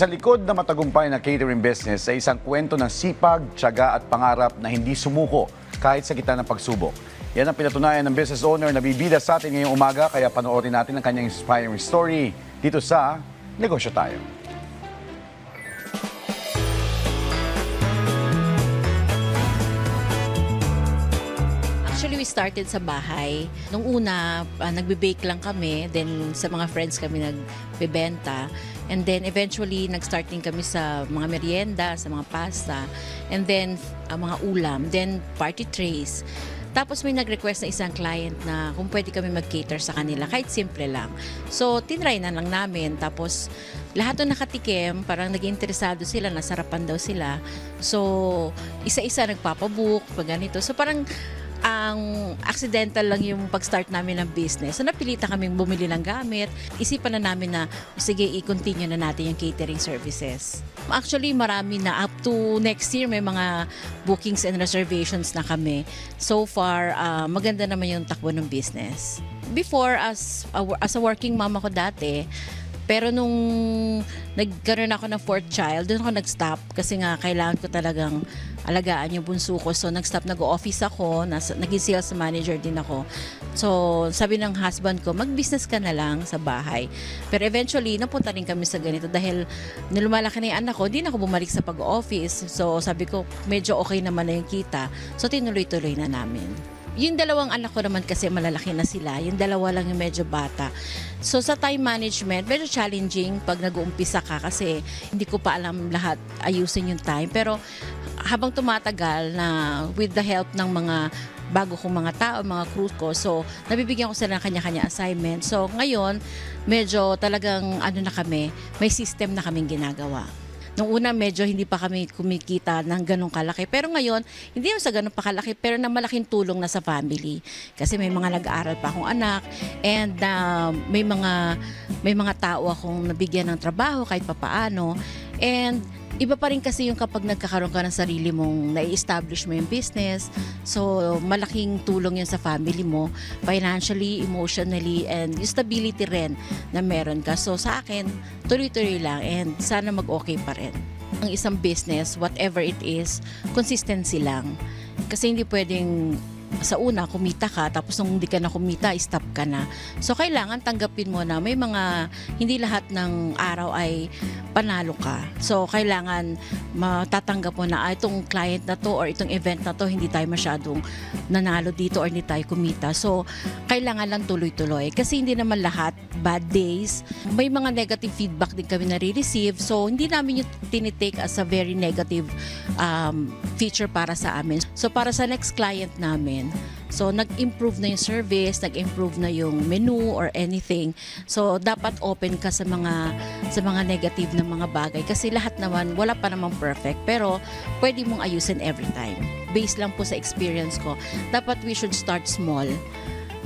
Sa likod na matagumpay na catering business ay isang kwento ng sipag, tiyaga at pangarap na hindi sumuko kahit sa gitna ng pagsubok. Yan ang pinatunayan ng business owner na bibida sa atin ngayong umaga, kaya panoorin natin ang kanyang inspiring story dito sa Negosyo Tayo. Actually, we started sa bahay. Nung una, nagbe-bake lang kami. Then, sa mga friends kami nagbebenta. And then, eventually, nag-start din kami sa mga merienda, sa mga pasta. And then, mga ulam. Then, party trays. Tapos may nag-request na isang client na kung pwede kami mag-cater sa kanila, kahit simple lang. So, tinry na lang namin. Tapos, lahat ng nakatikim, parang naging interesado sila, nasarapan daw sila. So, isa-isa nagpapabook, pag ganito. So, parang ang accidental lang yung pag-start namin ng business. So, napilitan kaming bumili ng gamit. Isipan na namin na, sige, i-continue na natin yung catering services. Actually, marami na. Up to next year, may mga bookings and reservations na kami. So far, maganda naman yung takbo ng business. Before, as a working mom ako dati, pero nung nagkaroon ako ng fourth child, doon ako nag-stop kasi nga kailangan ko talagang alagaan yung bunso ko. So nag-stop, nag-office ako, naging sales manager din ako. So sabi ng husband ko, mag-business ka na lang sa bahay. Pero eventually, napunta rin kami sa ganito dahil nilumalaki na yung anak ko, di na ako bumalik sa pag-office. So sabi ko, medyo okay naman na yung kita. So tinuloy-tuloy na namin. Yung dalawang anak ko naman kasi malalaki na sila. Yung dalawa lang yung medyo bata. So sa time management, medyo challenging pag nag-uumpisa ka kasi hindi ko pa alam lahat ayusin yung time. Pero habang tumatagal na with the help ng mga bago kong mga tao, mga crew ko, so nabibigyan ko sila ng kanya-kanya assignment. So ngayon, medyo talagang na kami, may system na kaming ginagawa. Nung una, medyo hindi pa kami kumikita ng ganong kalaki. Pero ngayon, hindi yung sa ganong pa kalaki, pero na malaking tulong na sa family. Kasi may mga nag-aaral pa akong anak and may mga tao akong nabigyan ng trabaho kahit papaano. And iba pa rin kasi yung kapag nagkakaroon ka ng sarili mong nai-establish mo yung business. So, malaking tulong yun sa family mo, financially, emotionally, and yung stability rin na meron ka. So, sa akin, tuloy-tuloy lang and sana mag-okay pa rin. Ang isang business, whatever it is, consistency lang. Kasi hindi pwedeng sa una, kumita ka, tapos nung hindi ka na kumita, stop ka na. So, kailangan tanggapin mo na may mga, hindi lahat ng araw ay panalo ka. So, kailangan matatanggap mo na itong client na to or itong event na to, hindi tayo masyadong nanalo dito or hindi tayo kumita. So, kailangan lang tuloy-tuloy. Kasi hindi naman lahat bad days. May mga negative feedback din kami na-receive. So, hindi namin yung tinitake as a very negative feature para sa amin. So, para sa next client namin, so nag-improve na yung service, nag-improve na yung menu or anything. So dapat open ka sa mga negative na mga bagay kasi lahat naman wala pa namang perfect pero pwede mong ayusin every time. Based lang po sa experience ko, dapat we should start small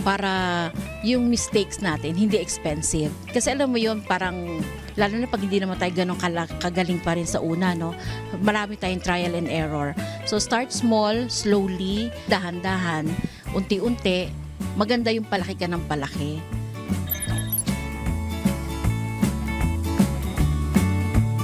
para yung mistakes natin hindi expensive. Kasi alam mo yun, parang lalo na pag hindi naman tayo ganun kagaling pa rin sa una, no? Marami tayong trial and error. So start small, slowly, dahan-dahan, unti-unti, maganda yung palaki ka ng palaki.